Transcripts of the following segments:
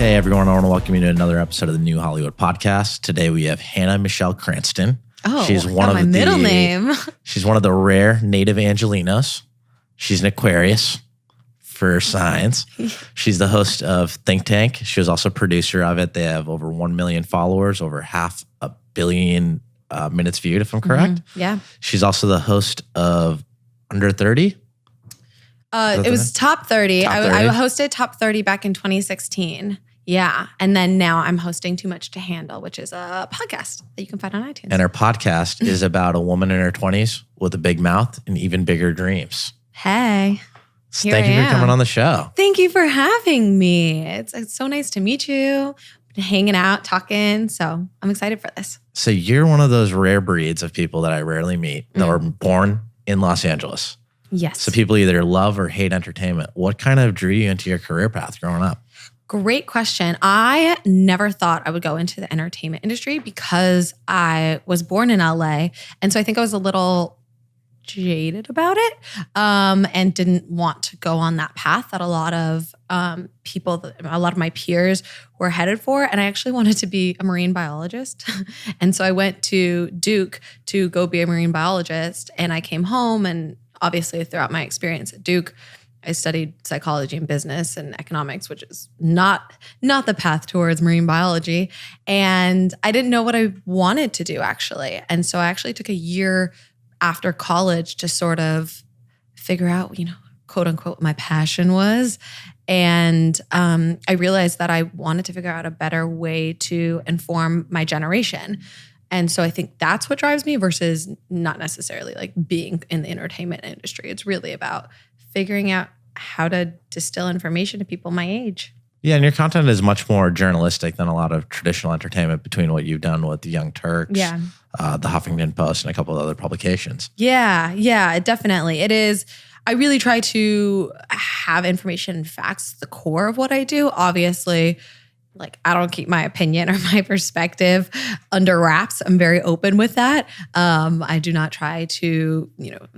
Hey everyone, I want to welcome you to another episode of the New Hollywood Podcast. Today we have Hannah Michelle Cranston. Oh, she's one of my middle name. She's one of the rare native Angelinos. She's an Aquarius for science. She's the host of Think Tank. She was also producer of it. They have over 1 million followers, over 500 million minutes viewed, if I'm correct. Mm-hmm. Yeah. She's also the host of Under 30. It was Top 30. Top 30. I hosted Top 30 back in 2016. Yeah. And then now I'm hosting Too Much to Handle, which is a podcast that you can find on iTunes. And her podcast is about a woman in her 20s with a big mouth and even bigger dreams. Hey. Thank you for coming on the show. Thank you for having me. It's so nice to meet you. Been hanging out, talking. So I'm excited for this. So you're one of those rare breeds of people that I rarely meet that were born in Los Angeles. Yes. So people either love or hate entertainment. What kind of drew you into your career path growing up? Great question. I never thought I would go into the entertainment industry because I was born in LA. And so I think I was a little jaded about it and didn't want to go on that path that a lot of people, a lot of my peers were headed for. And I actually wanted to be a marine biologist. And so I went to Duke to go be a marine biologist. And I came home, and obviously throughout my experience at Duke, I studied psychology and business and economics, which is not the path towards marine biology. And I didn't know what I wanted to do, actually. And so I actually took a year after college to sort of figure out, quote unquote, what my passion was. And I realized that I wanted to figure out a better way to inform my generation. And so I think that's what drives me versus not necessarily like being in the entertainment industry. It's really about figuring out how to distill information to people my age. Yeah, and your content is much more journalistic than a lot of traditional entertainment between what you've done with the Young Turks, the Huffington Post, and a couple of other publications. Yeah, definitely. It is. I really try to have information and facts at the core of what I do. Obviously, I don't keep my opinion or my perspective under wraps. I'm very open with that. I do not try to,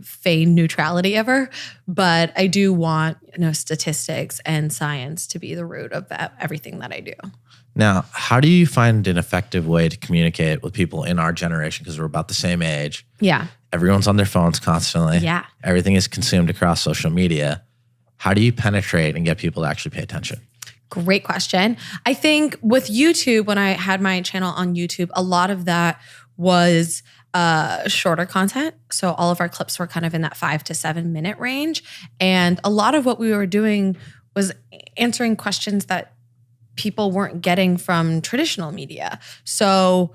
feign neutrality ever, but I do want, statistics and science to be the root of everything that I do. Now, how do you find an effective way to communicate with people in our generation? Because we're about the same age. Yeah. Everyone's on their phones constantly. Yeah. Everything is consumed across social media. How do you penetrate and get people to actually pay attention? Great question. I think with YouTube, when I had my channel on YouTube, a lot of that was shorter content. So all of our clips were kind of in that 5 to 7 minute range. And a lot of what we were doing was answering questions that people weren't getting from traditional media. So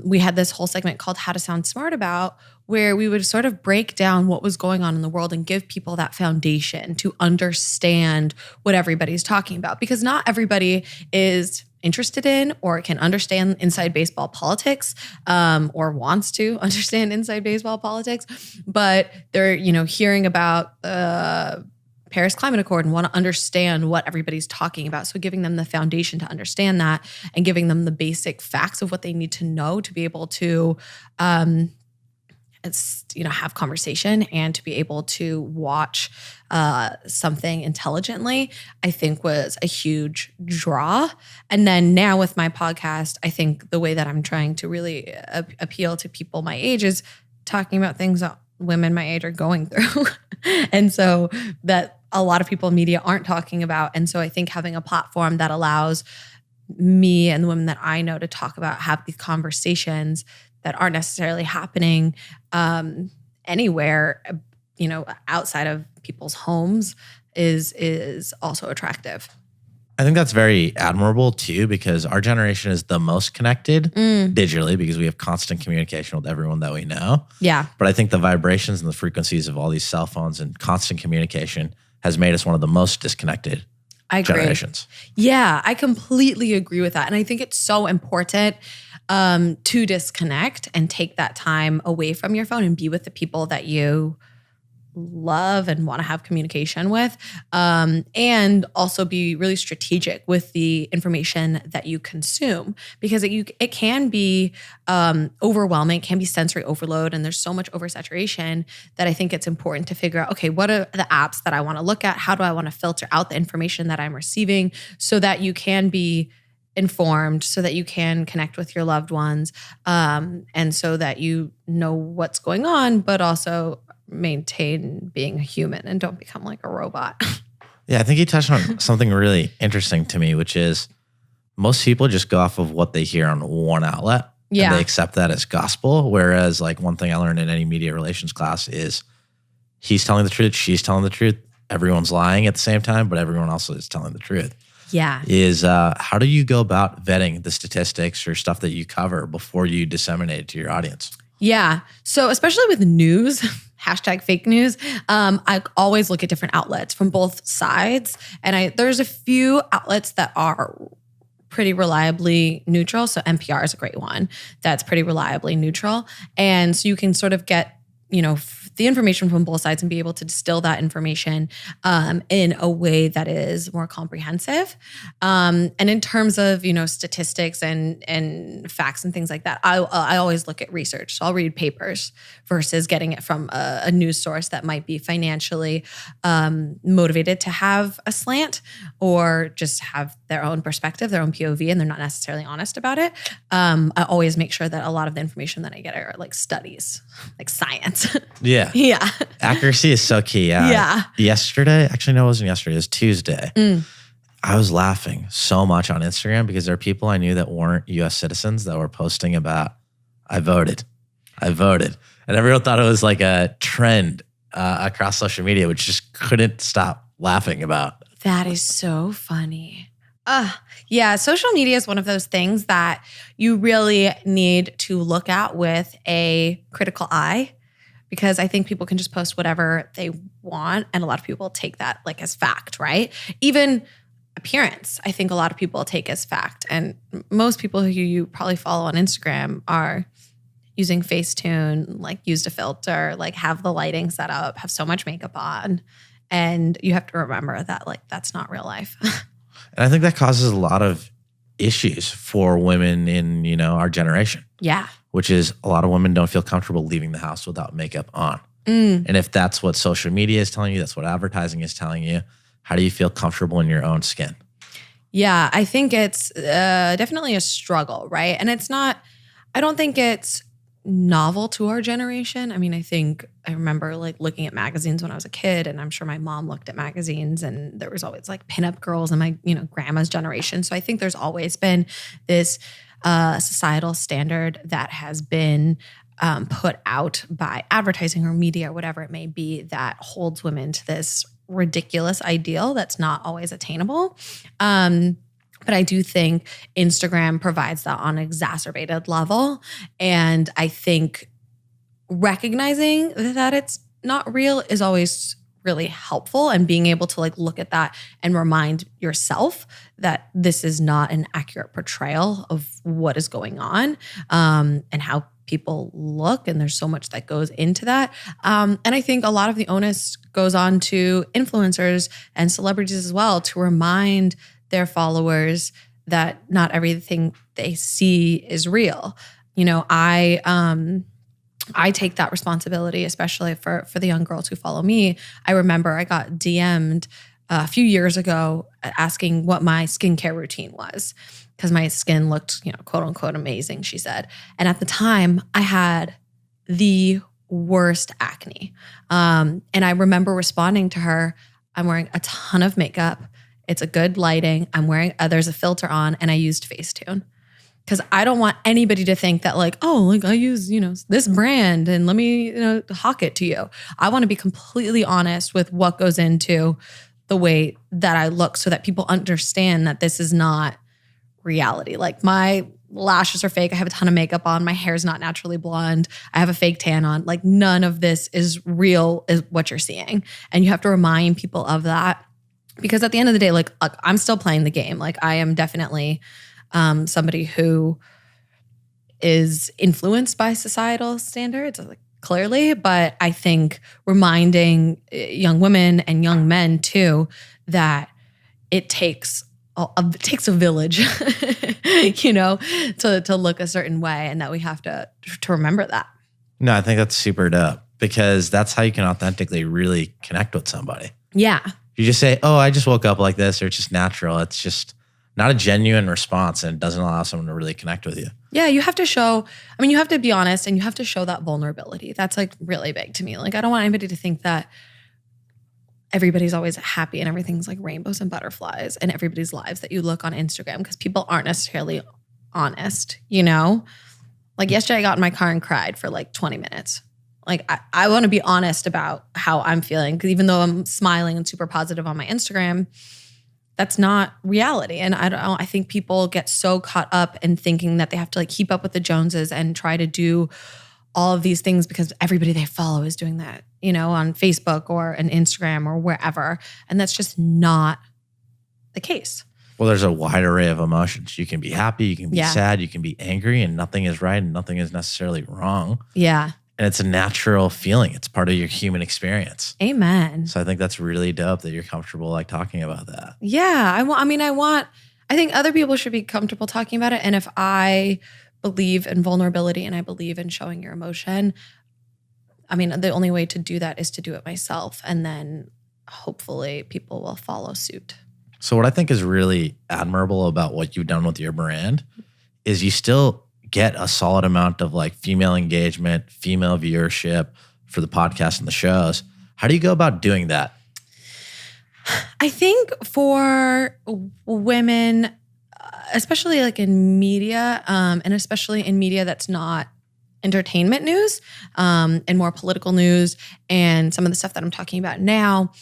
we had this whole segment called How to Sound Smart About, where we would sort of break down what was going on in the world and give people that foundation to understand what everybody's talking about. Because not everybody is interested in or can understand inside baseball politics or wants to understand inside baseball politics, but they're, hearing about Paris Climate Accord and want to understand what everybody's talking about. So giving them the foundation to understand that and giving them the basic facts of what they need to know to be able to have conversation and to be able to watch something intelligently, I think was a huge draw. And then now with my podcast, I think the way that I'm trying to really appeal to people my age is talking about things that women my age are going through. And so that a lot of people in media aren't talking about. And so I think having a platform that allows me and the women that I know to talk about, have these conversations that aren't necessarily happening anywhere, outside of people's homes is also attractive. I think that's very admirable too, because our generation is the most connected digitally because we have constant communication with everyone that we know. Yeah. But I think the vibrations and the frequencies of all these cell phones and constant communication has made us one of the most disconnected generations. Yeah, I completely agree with that. And I think it's so important to disconnect and take that time away from your phone and be with the people that you love and want to have communication with, and also be really strategic with the information that you consume, because it can be overwhelming, it can be sensory overload, and there's so much oversaturation that I think it's important to figure out, okay, what are the apps that I want to look at? How do I want to filter out the information that I'm receiving so that you can be informed, so that you can connect with your loved ones, and so that you know what's going on, but also maintain being a human and don't become like a robot. Yeah, I think you touched on something really interesting to me, which is most people just go off of what they hear on one outlet. Yeah. And they accept that as gospel. Whereas like one thing I learned in any media relations class is he's telling the truth, she's telling the truth. Everyone's lying at the same time, but everyone also is telling the truth. Yeah. Is how do you go about vetting the statistics or stuff that you cover before you disseminate it to your audience? Yeah. So especially with news, hashtag fake news, I always look at different outlets from both sides. And there's a few outlets that are pretty reliably neutral. So NPR is a great one that's pretty reliably neutral. And so you can sort of get, the information from both sides and be able to distill that information in a way that is more comprehensive. And in terms of, statistics and facts and things like that, I always look at research. So I'll read papers versus getting it from a news source that might be financially motivated to have a slant or just have their own perspective, their own POV, and they're not necessarily honest about it. I always make sure that a lot of the information that I get are like studies, like science. Yeah. Yeah. Accuracy is so key. Yeah. Yesterday, actually, no, it wasn't yesterday. It was Tuesday. I was laughing so much on Instagram because there are people I knew that weren't U.S. citizens that were posting about, I voted. And everyone thought it was like a trend across social media, which just couldn't stop laughing about. That is so funny. Yeah, social media is one of those things that you really need to look at with a critical eye, because I think people can just post whatever they want, and a lot of people take that like as fact, right? Even appearance, I think a lot of people take as fact. And most people who you probably follow on Instagram are using Facetune, like used a filter, like have the lighting set up, have so much makeup on. And you have to remember that like that's not real life. And I think that causes a lot of issues for women in, our generation. Yeah. Which is a lot of women don't feel comfortable leaving the house without makeup on. And if that's what social media is telling you, that's what advertising is telling you, how do you feel comfortable in your own skin? Yeah, I think it's definitely a struggle, right? And I don't think it's novel to our generation. I mean, I remember like looking at magazines when I was a kid, and I'm sure my mom looked at magazines, and there was always like pinup girls in my, grandma's generation. So I think there's always been this societal standard that has been put out by advertising or media or whatever it may be that holds women to this ridiculous ideal that's not always attainable. But I do think Instagram provides that on an exacerbated level. And I think recognizing that it's not real is always really helpful, and being able to like look at that and remind yourself that this is not an accurate portrayal of what is going on, and how people look. And there's so much that goes into that. And I think a lot of the onus goes on to influencers and celebrities as well to remind their followers that not everything they see is real. I take that responsibility, especially for the young girls who follow me. I remember I got DM'd a few years ago asking what my skincare routine was, because my skin looked, quote unquote amazing, she said. And at the time I had the worst acne. And I remember responding to her, I'm wearing a ton of makeup. It's a good lighting. I'm wearing, there's a filter on, and I used Facetune. Because I don't want anybody to think that like, oh, like I use, this brand and let me, hawk it to you. I want to be completely honest with what goes into the way that I look, so that people understand that this is not reality. Like my lashes are fake. I have a ton of makeup on. My hair is not naturally blonde. I have a fake tan on. Like none of this is real, is what you're seeing. And you have to remind people of that, because at the end of the day, like I'm still playing the game. Like I am definitely somebody who is influenced by societal standards. Like clearly, but I think reminding young women and young men too that it takes a village, to look a certain way, and that we have to remember that. No, I think that's super dope because that's how you can authentically really connect with somebody. Yeah. You just say, oh, I just woke up like this, or it's just natural. It's just not a genuine response, and it doesn't allow someone to really connect with you. Yeah, you have to show, you have to be honest, and you have to show that vulnerability. That's like really big to me. Like, I don't want anybody to think that everybody's always happy and everything's like rainbows and butterflies in everybody's lives that you look on Instagram, because people aren't necessarily honest, Like yesterday I got in my car and cried for like 20 minutes. Like I want to be honest about how I'm feeling, because even though I'm smiling and super positive on my Instagram, that's not reality. And I think people get so caught up in thinking that they have to like keep up with the Joneses and try to do all of these things because everybody they follow is doing that, on Facebook or on Instagram or wherever. And that's just not the case. Well, there's a wide array of emotions. You can be happy, you can be sad, you can be angry, and nothing is right and nothing is necessarily wrong. Yeah. And it's a natural feeling. It's part of your human experience. Amen. So I think that's really dope that you're comfortable like talking about that. Yeah. I think other people should be comfortable talking about it. And if I believe in vulnerability and I believe in showing your emotion, the only way to do that is to do it myself. And then hopefully people will follow suit. So what I think is really admirable about what you've done with your brand is you still get a solid amount of like female engagement, female viewership for the podcast and the shows. How do you go about doing that? I think for women, especially like in media, and especially in media that's not entertainment news, and more political news and some of the stuff that I'm talking about now,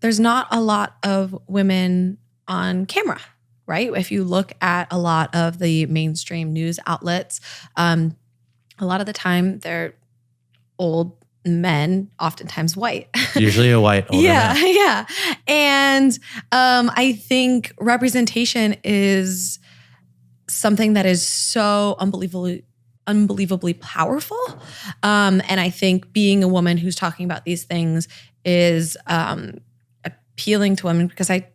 there's not a lot of women on camera, right? If you look at a lot of the mainstream news outlets, a lot of the time they're old men, oftentimes white. Usually a white older man. Yeah. And I think representation is something that is so unbelievably powerful. And I think being a woman who's talking about these things is appealing to women because I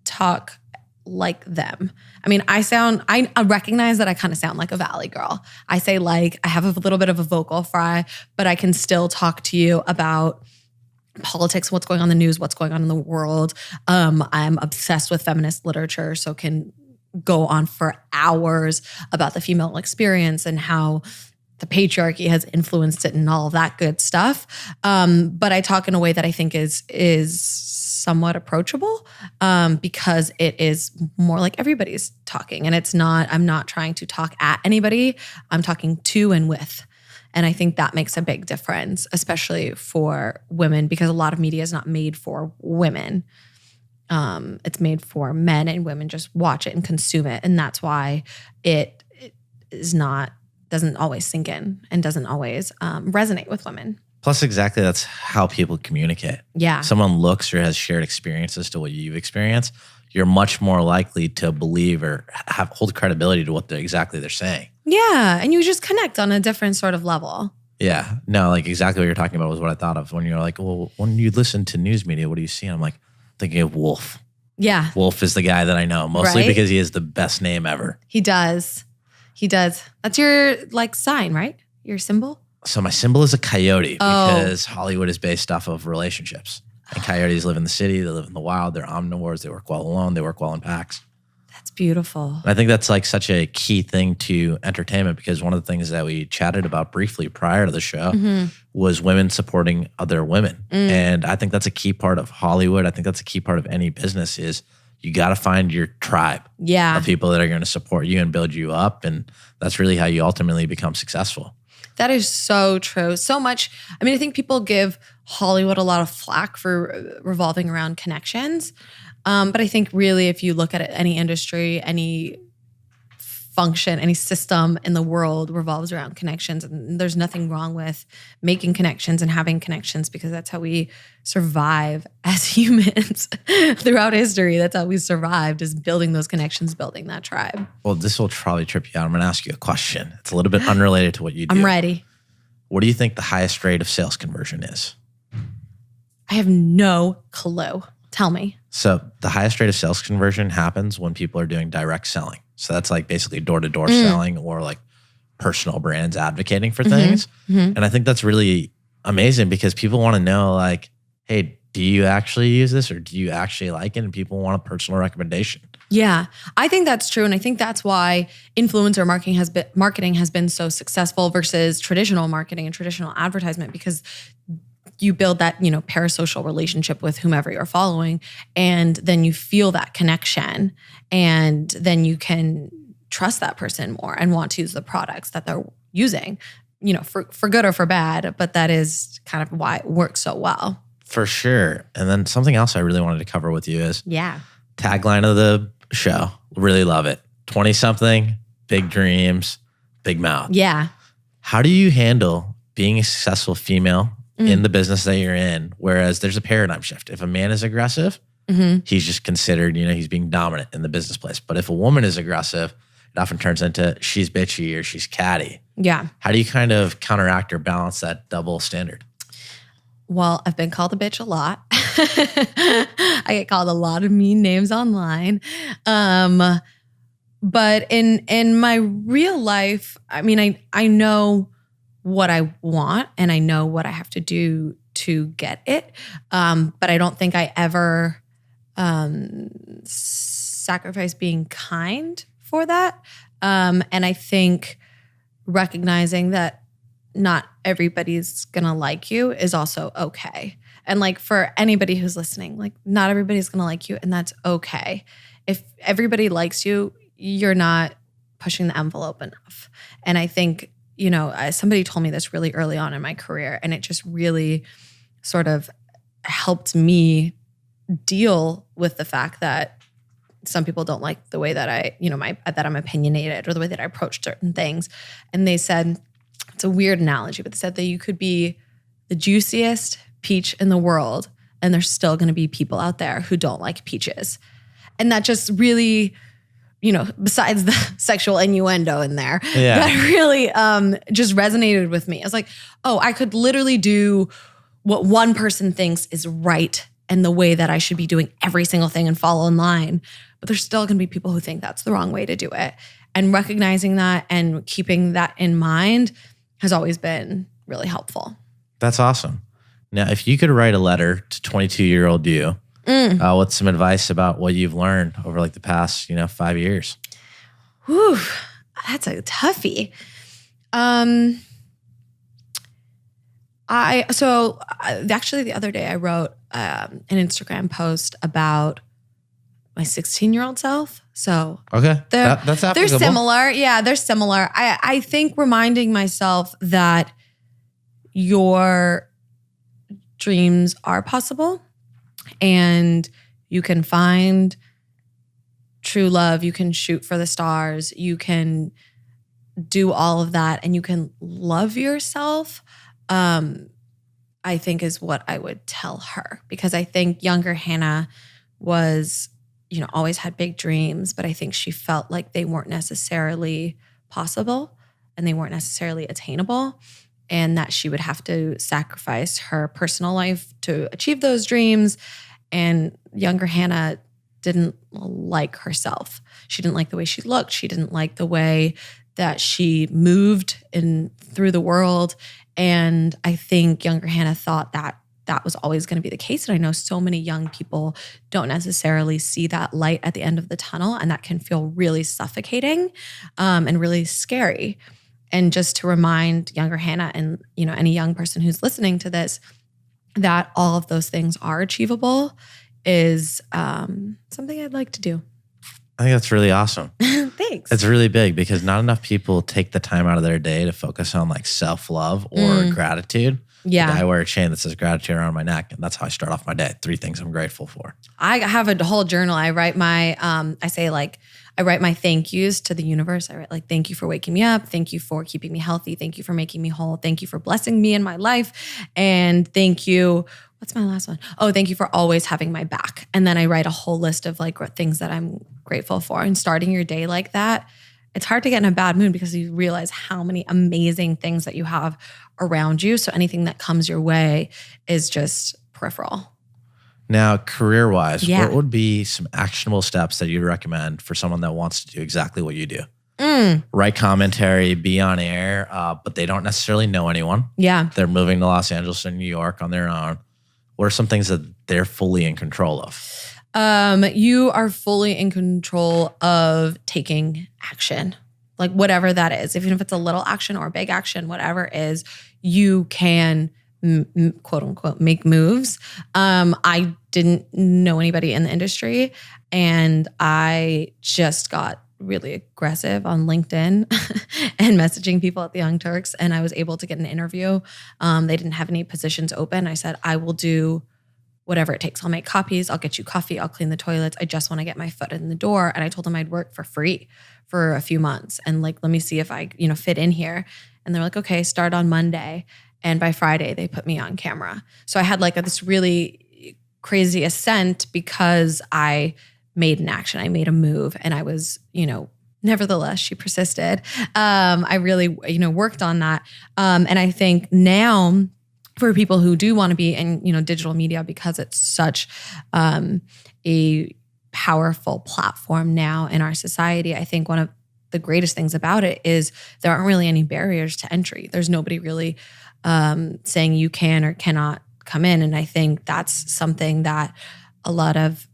talk like them. I recognize that I kind of sound like a Valley girl. I say like, I have a little bit of a vocal fry, but I can still talk to you about politics, what's going on in the news, what's going on in the world. I'm obsessed with feminist literature, so can go on for hours about the female experience and how the patriarchy has influenced it and all of that good stuff. But I talk in a way that I think is somewhat approachable, because it is more like everybody's talking. And I'm not trying to talk at anybody. I'm talking to and with. And I think that makes a big difference, especially for women, because a lot of media is not made for women. It's made for men, and women just watch it and consume it. And that's why it doesn't always sink in and doesn't always resonate with women. Plus, exactly, that's how people communicate. Yeah. Someone looks or has shared experiences to what you've experienced, you're much more likely to believe or hold credibility to what exactly they're saying. Yeah. And you just connect on a different sort of level. Yeah. No, like exactly what you're talking about was what I thought of when you're like, well, when you listen to news media, what do you see? And I'm like, thinking of Wolf. Yeah. Wolf is the guy that I know, mostly because he has the best name ever. He does. That's your like sign, right? Your symbol? So my symbol is a coyote because Hollywood is based off of relationships. And coyotes live in the city, they live in the wild, they're omnivores, they work well alone, they work well in packs. That's beautiful. And I think that's like such a key thing to entertainment, because one of the things that we chatted about briefly prior to the show was women supporting other women. And I think that's a key part of Hollywood. I think that's a key part of any business is you got to find your tribe of people that are going to support you and build you up. And that's really how you ultimately become successful. That is so true. So much. I think people give Hollywood a lot of flack for revolving around connections. But I think really if you look at it, any industry, any function, any system in the world revolves around connections. And there's nothing wrong with making connections and having connections, because that's how we survive as humans throughout history. That's how we survived, is building those connections, building that tribe. Well, this will probably trip you out. I'm going to ask you a question. It's a little bit unrelated to what you do. I'm ready. what do you think the highest rate of sales conversion is? I have no clue. Tell me. So the highest rate of sales conversion happens when people are doing direct selling. So that's like basically door-to-door selling or like personal brands advocating for things. And I think that's really amazing because people want to know like, hey, do you actually use this or do you actually like it? And people want a personal recommendation. Yeah, I think that's true. And I think that's why influencer marketing has been so successful versus traditional marketing and traditional advertisement, because you build that, parasocial relationship with whomever you're following. And then you feel that connection, and then you can trust that person more and want to use the products that they're using, for good or for bad. But that is kind of why it works so well. For sure. And then something else I really wanted to cover with you is tagline of the show. Really love it. 20-something, big dreams, big mouth. Yeah. How do you handle being a successful female in the business that you're in? Whereas there's a paradigm shift. If a man is aggressive, he's just considered, he's being dominant in the business place. But if a woman is aggressive, it often turns into she's bitchy or she's catty. Yeah. How do you kind of counteract or balance that double standard? Well, I've been called a bitch a lot. I get called a lot of mean names online. But in my real life, I mean, I know what I want and I know what I have to do to get it. But I don't think I ever sacrifice being kind for that. And I think recognizing that not everybody's gonna like you is also okay. And like for anybody who's listening, like not everybody's gonna like you, and that's okay. If everybody likes you, you're not pushing the envelope enough. And I think, somebody told me this really early on in my career, and it just really sort of helped me deal with the fact that some people don't like the way that that I'm opinionated or the way that I approach certain things. And they said, it's a weird analogy, but they said that you could be the juiciest peach in the world and there's still going to be people out there who don't like peaches. And that just really, besides the sexual innuendo in there, that really just resonated with me. I was like, oh, I could literally do what one person thinks is right and the way that I should be doing every single thing and follow in line. But there's still going to be people who think that's the wrong way to do it. And recognizing that and keeping that in mind has always been really helpful. That's awesome. Now, if you could write a letter to 22-year-old you with some advice about what you've learned over like the past, 5 years. Whew, that's a toughie. Actually the other day I wrote an Instagram post about my 16-year-old self. So okay, that's applicable. They're similar. Yeah, they're similar. I think reminding myself that your dreams are possible and you can find true love. You can shoot for the stars. You can do all of that and you can love yourself. I think is what I would tell her, because I think younger Hannah was, always had big dreams, but I think she felt like they weren't necessarily possible and they weren't necessarily attainable, and that she would have to sacrifice her personal life to achieve those dreams. And younger Hannah didn't like herself. She didn't like the way she looked. She didn't like the way that she moved through the world. And I think younger Hannah thought that that was always going to be the case. And I know so many young people don't necessarily see that light at the end of the tunnel, and that can feel really suffocating and really scary. And just to remind younger Hannah and any young person who's listening to this that all of those things are achievable is something I'd like to do. I think that's really awesome. Thanks. It's really big because not enough people take the time out of their day to focus on like self-love or gratitude. Yeah. Like I wear a chain that says gratitude around my neck, and that's how I start off my day. 3 things I'm grateful for. I have a whole journal. I write my, I write my thank yous to the universe. I write like, thank you for waking me up. Thank you for keeping me healthy. Thank you for making me whole. Thank you for blessing me in my life. And thank you. What's my last one? Oh, thank you for always having my back. And then I write a whole list of like things that I'm grateful for. And starting your day like that it's hard to get in a bad mood because you realize how many amazing things that you have around you. So anything that comes your way is just peripheral. Now, career-wise, Yeah. what would be some actionable steps that you'd recommend for someone that wants to do exactly what you do? Write commentary, be on air, but they don't necessarily know anyone. Yeah. They're moving to Los Angeles or New York on their own. What are some things that they're fully in control of? You are fully in control of taking action, like whatever that is. Even if it's a little action or a big action, whatever it is, you can quote unquote make moves. I didn't know anybody in the industry, and I just got really aggressive on LinkedIn and messaging people at the Young Turks, and I was able to get an interview. They didn't have any positions open. I said, I will do whatever it takes. I'll make copies. I'll get you coffee. I'll clean the toilets. I just want to get my foot in the door. And I told them I'd work for free for a few months and like, let me see if I, fit in here. And they're like, okay, start on Monday. And by Friday, they put me on camera. So I had like this really crazy ascent because I made an action. I made a move, and I was, nevertheless, she persisted. I really, worked on that. And I think now, for people who do want to be in, digital media, because it's such a powerful platform now in our society, I think one of the greatest things about it is there aren't really any barriers to entry. There's nobody really saying you can or cannot come in. And I think that's something that a lot of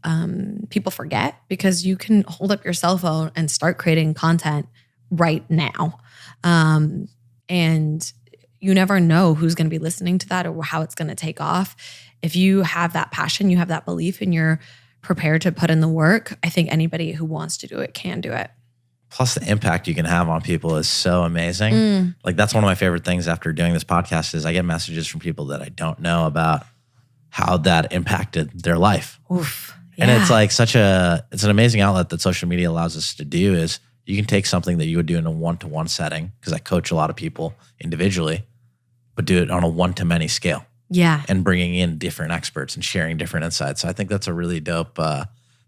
people forget, because you can hold up your cell phone and start creating content right now. And you never know who's going to be listening to that or how it's going to take off. If you have that passion, you have that belief, and you're prepared to put in the work, I think anybody who wants to do it can do it. Plus, the impact you can have on people is so amazing. Like, that's one of my favorite things after doing this podcast is I get messages from people that I don't know about how that impacted their life. Oof. Yeah. And it's like it's an amazing outlet that social media allows us to do is you can take something that you would do in a one-to-one setting, because I coach a lot of people individually, but do it on a one-to-many scale. Yeah. And bringing in different experts and sharing different insights. So I think that's a really dope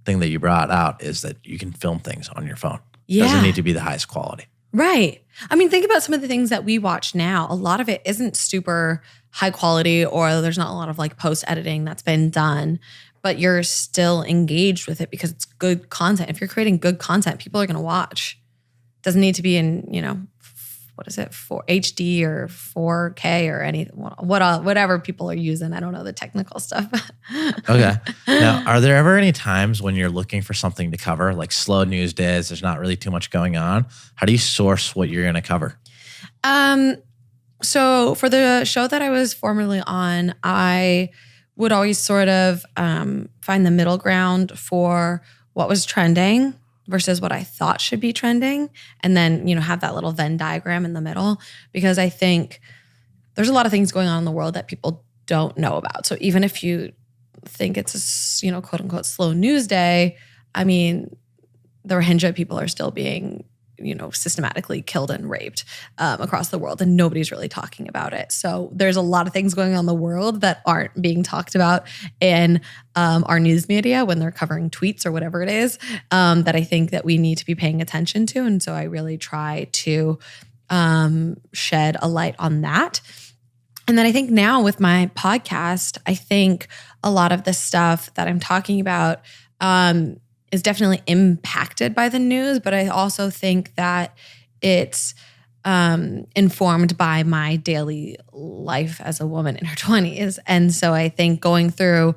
thing that you brought out, is that you can film things on your phone. Yeah. It doesn't need to be the highest quality. Right. I mean, think about some of the things that we watch now. A lot of it isn't super high quality, or there's not a lot of like post editing that's been done, but you're still engaged with it because it's good content. If you're creating good content, people are going to watch. It doesn't need to be in, what is it, for HD or 4K or anything, whatever people are using. I don't know the technical stuff. Okay. Now, are there ever any times when you're looking for something to cover, like slow news days, there's not really too much going on? How do you source what you're going to cover? So for the show that I was formerly on, I would always sort of find the middle ground for what was trending versus what I thought should be trending. And then, have that little Venn diagram in the middle, because I think there's a lot of things going on in the world that people don't know about. So even if you think it's a, quote unquote, slow news day, I mean, the Rohingya people are still being, systematically killed and raped across the world, and nobody's really talking about it. So there's a lot of things going on in the world that aren't being talked about in our news media when they're covering tweets or whatever it is, that I think that we need to be paying attention to. And so I really try to shed a light on that. And then I think now with my podcast, I think a lot of the stuff that I'm talking about is definitely impacted by the news, but I also think that it's informed by my daily life as a woman in her 20s. And so I think going through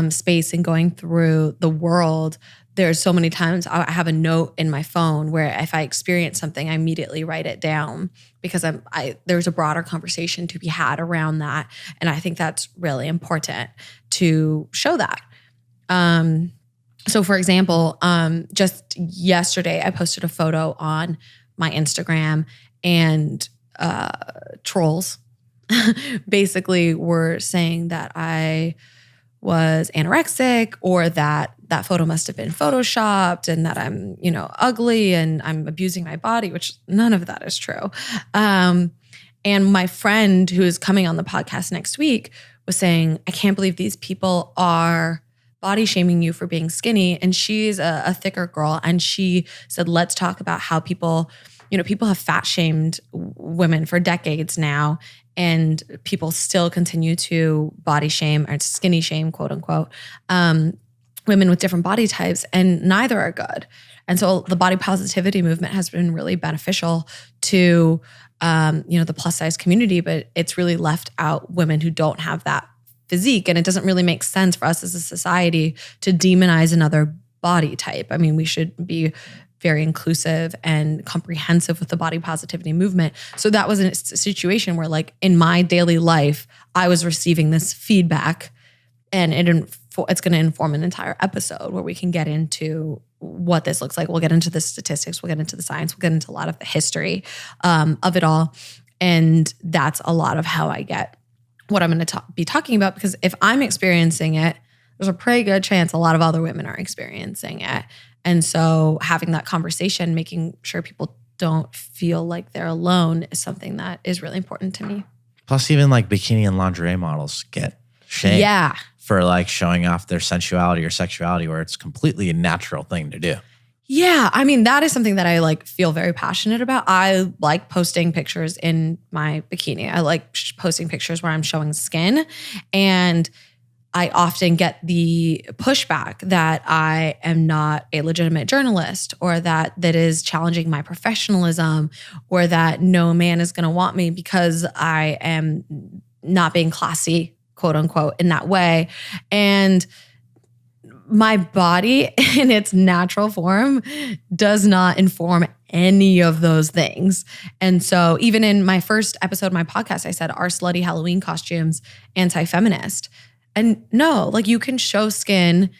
space and going through the world, there's so many times I have a note in my phone where if I experience something, I immediately write it down, because there's a broader conversation to be had around that. And I think that's really important to show that. So for example, just yesterday, I posted a photo on my Instagram, and trolls basically were saying that I was anorexic, or that photo must have been photoshopped, and that I'm, ugly and I'm abusing my body, which none of that is true. And my friend who is coming on the podcast next week was saying, I can't believe these people are body shaming you for being skinny. And she's a thicker girl. And she said, let's talk about how people have fat shamed women for decades now. And people still continue to body shame or skinny shame, quote unquote, women with different body types, and neither are good. And so the body positivity movement has been really beneficial to, the plus size community, but it's really left out women who don't have that physique. And it doesn't really make sense for us as a society to demonize another body type. I mean, we should be very inclusive and comprehensive with the body positivity movement. So that was a situation where, like, in my daily life, I was receiving this feedback, and it's going to inform an entire episode where we can get into what this looks like. We'll get into the statistics, we'll get into the science, we'll get into a lot of the history of it all. And that's a lot of how I get what I'm going to be talking about, because if I'm experiencing it, there's a pretty good chance a lot of other women are experiencing it. And so having that conversation, making sure people don't feel like they're alone, is something that is really important to me. Plus, even like bikini and lingerie models get shamed for like showing off their sensuality or sexuality, where it's completely a natural thing to do. Yeah, I mean, that is something that I like feel very passionate about. I like posting pictures in my bikini. I like posting pictures where I'm showing skin, and I often get the pushback that I am not a legitimate journalist, or that is challenging my professionalism, or that no man is going to want me because I am not being classy, quote unquote, in that way. And my body in its natural form does not inform any of those things. And so even in my first episode of my podcast, I said, are slutty Halloween costumes anti-feminist? And no, like, you can show skin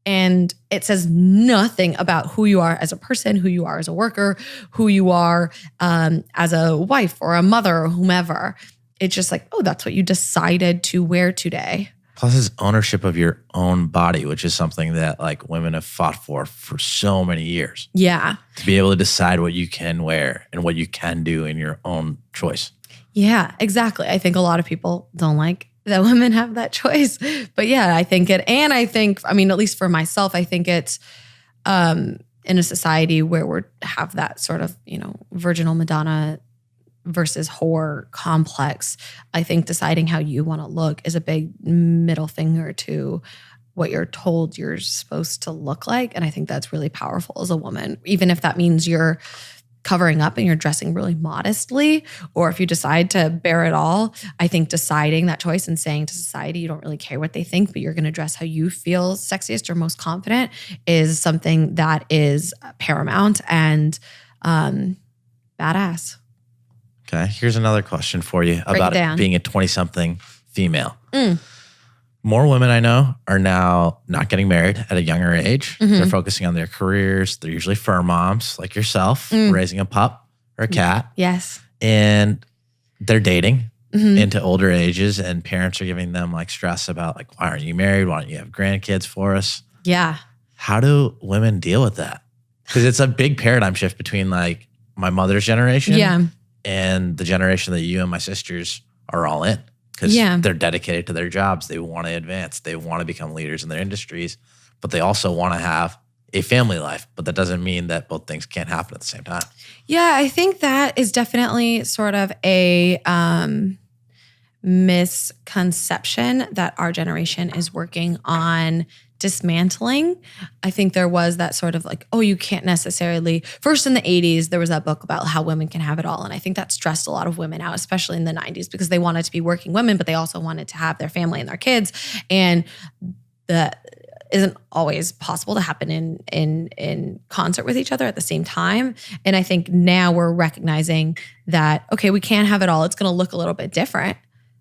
and it says nothing about who you are as a person, who you are as a worker, who you are as a wife or a mother or whomever. It's just like, oh, that's what you decided to wear today. Plus, it's ownership of your own body, which is something that like women have fought for so many years. Yeah. To be able to decide what you can wear and what you can do in your own choice. Yeah, exactly. I think a lot of people don't like that women have that choice. But yeah, I think at least for myself, I think it's in a society where we have that sort of, virginal Madonna versus whore complex. I think deciding how you want to look is a big middle finger to what you're told you're supposed to look like. And I think that's really powerful as a woman, even if that means you're covering up and you're dressing really modestly, or if you decide to bear it all. I think deciding that choice and saying to society you don't really care what they think, but you're going to dress how you feel sexiest or most confident, is something that is paramount and badass. Okay, here's another question for you about it being a 20-something female. More women I know are now not getting married at a younger age. Mm-hmm. They're focusing on their careers. They're usually fur moms like yourself, raising a pup or a cat. Yes. And they're dating into older ages, and parents are giving them like stress about like, why aren't you married? Why don't you have grandkids for us? Yeah. How do women deal with that? Because it's a big paradigm shift between like my mother's generation and the generation that you and my sisters are all in. Because they're dedicated to their jobs. They want to advance. They want to become leaders in their industries, but they also want to have a family life. But that doesn't mean that both things can't happen at the same time. Yeah, I think that is definitely sort of a misconception that our generation is working on dismantling. I think there was that sort of like, oh, you can't necessarily. First in the 80s, there was that book about how women can have it all. And I think that stressed a lot of women out, especially in the 90s, because they wanted to be working women, but they also wanted to have their family and their kids. And that isn't always possible to happen in concert with each other at the same time. And I think now we're recognizing that, okay, we can't have it all. It's going to look a little bit different.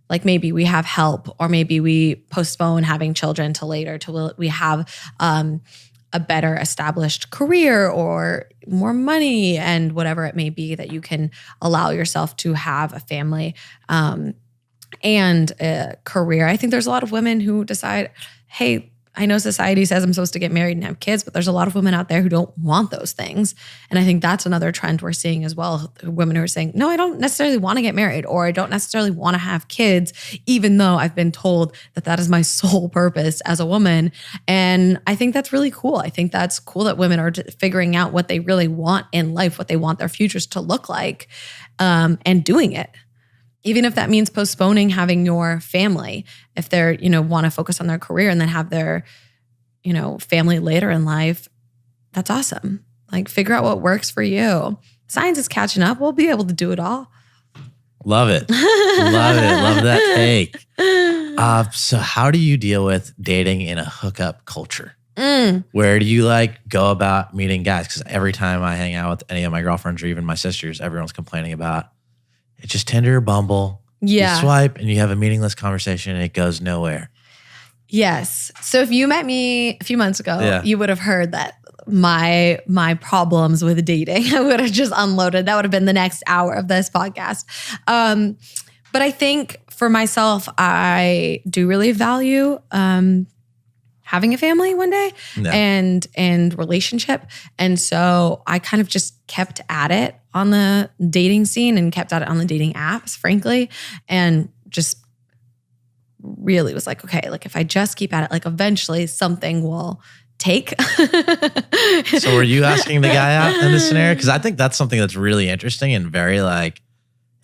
Like maybe we have help, or maybe we postpone having children to later, till we have a better established career or more money and whatever it may be, that you can allow yourself to have a family and a career. I think there's a lot of women who decide, hey, I know society says I'm supposed to get married and have kids, but there's a lot of women out there who don't want those things. And I think that's another trend we're seeing as well. Women who are saying, no, I don't necessarily want to get married, or I don't necessarily want to have kids, even though I've been told that that is my sole purpose as a woman. And I think that's really cool. I think that's cool that women are figuring out what they really want in life, what they want their futures to look like, and doing it. Even if that means postponing having your family, if they're, want to focus on their career and then have their, family later in life, that's awesome. Like, figure out what works for you. Science is catching up. We'll be able to do it all. Love it. Love it. Love that take. So how do you deal with dating in a hookup culture? Where do you go about meeting guys? Because every time I hang out with any of my girlfriends or even my sisters, everyone's complaining about it's just Tinder or Bumble. Yeah. You swipe and you have a meaningless conversation and it goes nowhere. Yes. So if you met me a few months ago, you would have heard that my problems with dating, I would have just unloaded. That would have been the next hour of this podcast. But I think for myself, I do really value having a family one day and relationship. And so I kind of just kept at it on the dating scene and kept at it on the dating apps, frankly, and just really was like, okay, if I just keep at it, eventually something will take. So were you asking the guy out in this scenario? Because I think that's something that's really interesting and very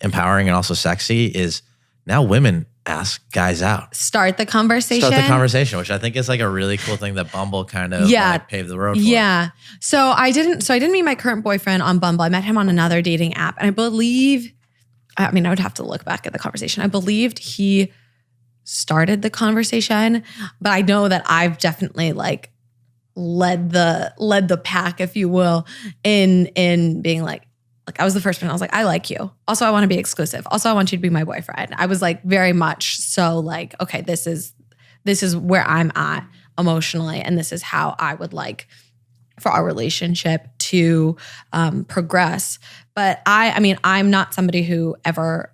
empowering and also sexy is now women ask guys out. Start the conversation. Which I think is a really cool thing that Bumble kind of paved the road for. Yeah. So I didn't meet my current boyfriend on Bumble. I met him on another dating app. And I would have to look back at the conversation. I believed he started the conversation, but I know that I've definitely led the pack, if you will, in being I was the first one. I was like, I like you. Also, I want to be exclusive. Also, I want you to be my boyfriend. I was very much so okay, this is where I'm at emotionally. And this is how I would like for our relationship to progress. But I'm not somebody who ever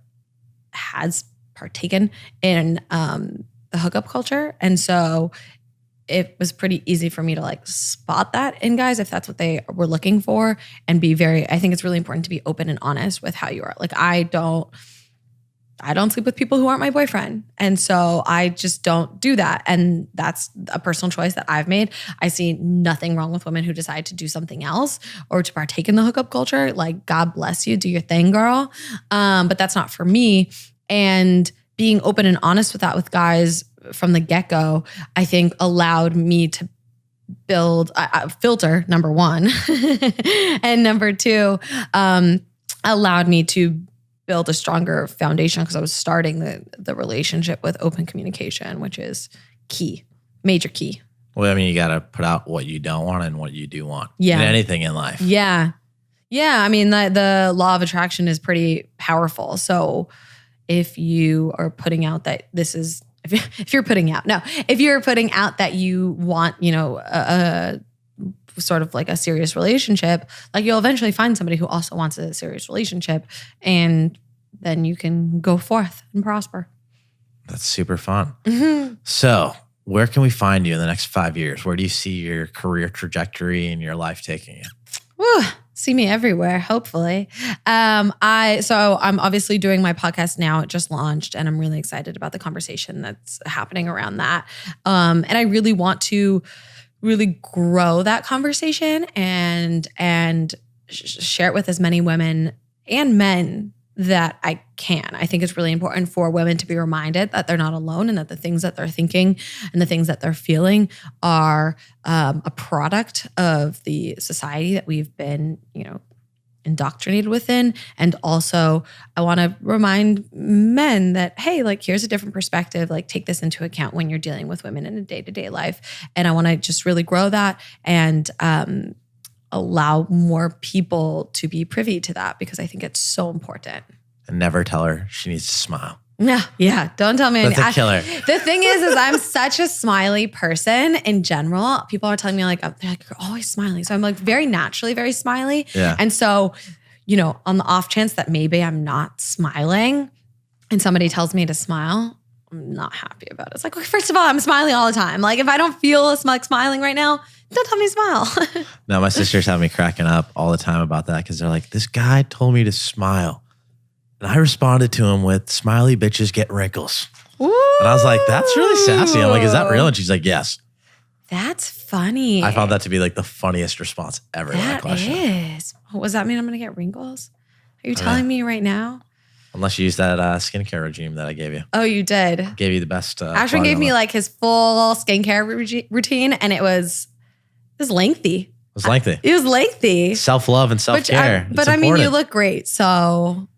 has partaken in the hookup culture. And so it was pretty easy for me to spot that in guys if that's what they were looking for, and I think it's really important to be open and honest with how you are. I don't sleep with people who aren't my boyfriend. And so I just don't do that. And that's a personal choice that I've made. I see nothing wrong with women who decide to do something else or to partake in the hookup culture. God bless you, do your thing, girl. But that's not for me. And being open and honest with that with guys from the get-go, I think allowed me to build a filter, number one, and number two, allowed me to build a stronger foundation because I was starting the relationship with open communication, which is key, major key. Well, you got to put out what you don't want and what you do want in anything in life. Yeah. Yeah. The law of attraction is pretty powerful. So if you are putting out that this is, if you're putting out that you want, a sort of a serious relationship, you'll eventually find somebody who also wants a serious relationship, and then you can go forth and prosper. That's super fun. Mm-hmm. So where can we find you in the next 5 years? Where do you see your career trajectory and your life taking you? Woo. See me everywhere, hopefully. I'm obviously doing my podcast now. It just launched, and I'm really excited about the conversation that's happening around that. And I really want to really grow that conversation and share it with as many women and men that I can. I think it's really important for women to be reminded that they're not alone, and that the things that they're thinking and the things that they're feeling are a product of the society that we've been, indoctrinated within. And also I want to remind men that, hey, here's a different perspective. Take this into account when you're dealing with women in a day-to-day life. And I want to just really grow that and allow more people to be privy to that, because I think it's so important. And never tell her she needs to smile. No, yeah, don't tell me. That's a killer. The thing is I'm such a smiley person in general. People are telling me they're you're always smiling. So I'm very naturally very smiley. Yeah. And so, on the off chance that maybe I'm not smiling and somebody tells me to smile, I'm not happy about it. It's like, okay, first of all, I'm smiling all the time. Like if I don't feel like smiling right now, don't tell me smile. No, my sisters have me cracking up all the time about that because they're like, this guy told me to smile. And I responded to him with smiley bitches get wrinkles. Ooh. And I was like, that's really sassy. I'm like, is that real? And she's like, yes. That's funny. I found that to be like the funniest response ever to that question. That is. What does that mean? I'm going to get wrinkles? Are you telling me right now? Unless you use that skincare regime that I gave you. Oh, you did? Gave you the best. Ashwin gave me like his full skincare routine and it was lengthy. It was lengthy. It was lengthy. Self-love and self-care. But I mean, you look great. So,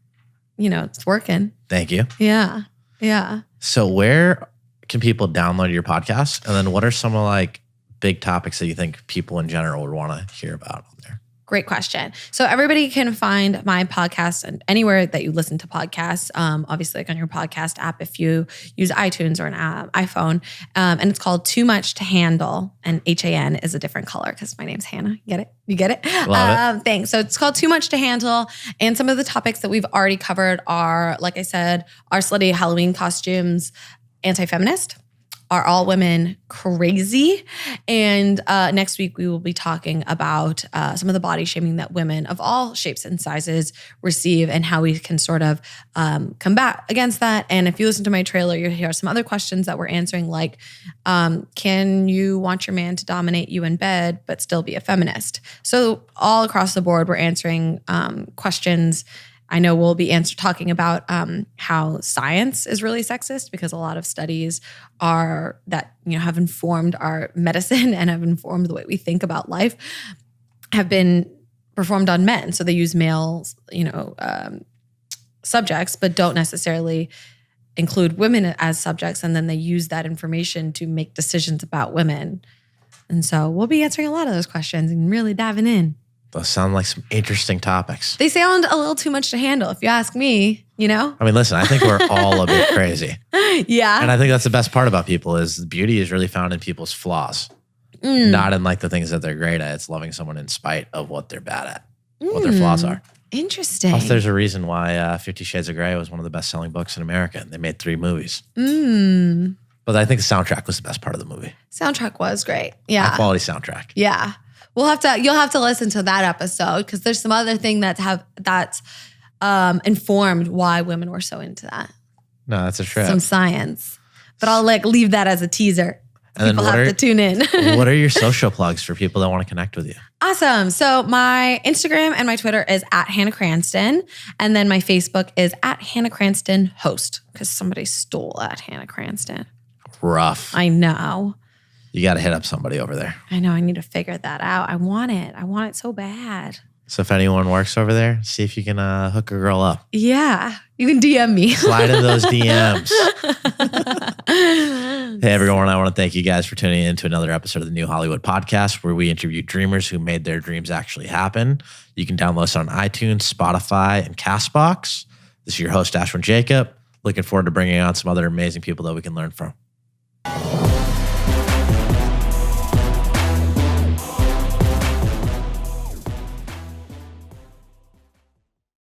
it's working. Thank you. Yeah. Yeah. So where can people download your podcast? And then what are some of like big topics that you think people in general would want to hear about on there? Great question. So everybody can find my podcast and anywhere that you listen to podcasts, obviously like on your podcast app if you use iTunes or an iPhone. And it's called Too Much to Handle. And HAN is a different color because my name's Hannah. Get it? You get it? Love it. Thanks. So it's called Too Much to Handle. And some of the topics that we've already covered are, like I said, our slutty Halloween costumes, anti-feminist. Are all women crazy? And next week we will be talking about some of the body shaming that women of all shapes and sizes receive and how we can sort of combat against that. And if you listen to my trailer, you'll hear some other questions that we're answering like, can you want your man to dominate you in bed but still be a feminist? So all across the board, we're answering questions. I know we'll be talking about how science is really sexist because a lot of studies are that have informed our medicine and have informed the way we think about life have been performed on men. So they use males, subjects, but don't necessarily include women as subjects. And then they use that information to make decisions about women. And so we'll be answering a lot of those questions and really diving in. Those sound like some interesting topics. They sound a little too much to handle, if you ask me, I mean, listen, I think we're all a bit crazy. Yeah. And I think that's the best part about people is the beauty is really found in people's flaws. Not in like the things that they're great at. It's loving someone in spite of what they're bad at, what their flaws are. Interesting. Plus, there's a reason why 50 Shades of Grey was one of the best-selling books in America. And they made 3 movies. But I think the soundtrack was the best part of the movie. Soundtrack was great. Yeah. High quality soundtrack. Yeah. You'll have to listen to that episode because there's some other thing that's informed why women were so into that. No, that's a trip. Some science. But I'll leave that as a teaser. And people have to tune in. What are your social plugs for people that want to connect with you? Awesome. So my Instagram and my Twitter is at Hannah Cranston. And then my Facebook is at Hannah Cranston Host because somebody stole at Hannah Cranston. Rough. I know. You got to hit up somebody over there. I know. I need to figure that out. I want it so bad. So if anyone works over there, see if you can hook a girl up. Yeah. You can DM me. Slide in those DMs. Hey, everyone. I want to thank you guys for tuning in to another episode of the New Hollywood Podcast where we interview dreamers who made their dreams actually happen. You can download us on iTunes, Spotify, and CastBox. This is your host, Ashwin Jacob. Looking forward to bringing on some other amazing people that we can learn from.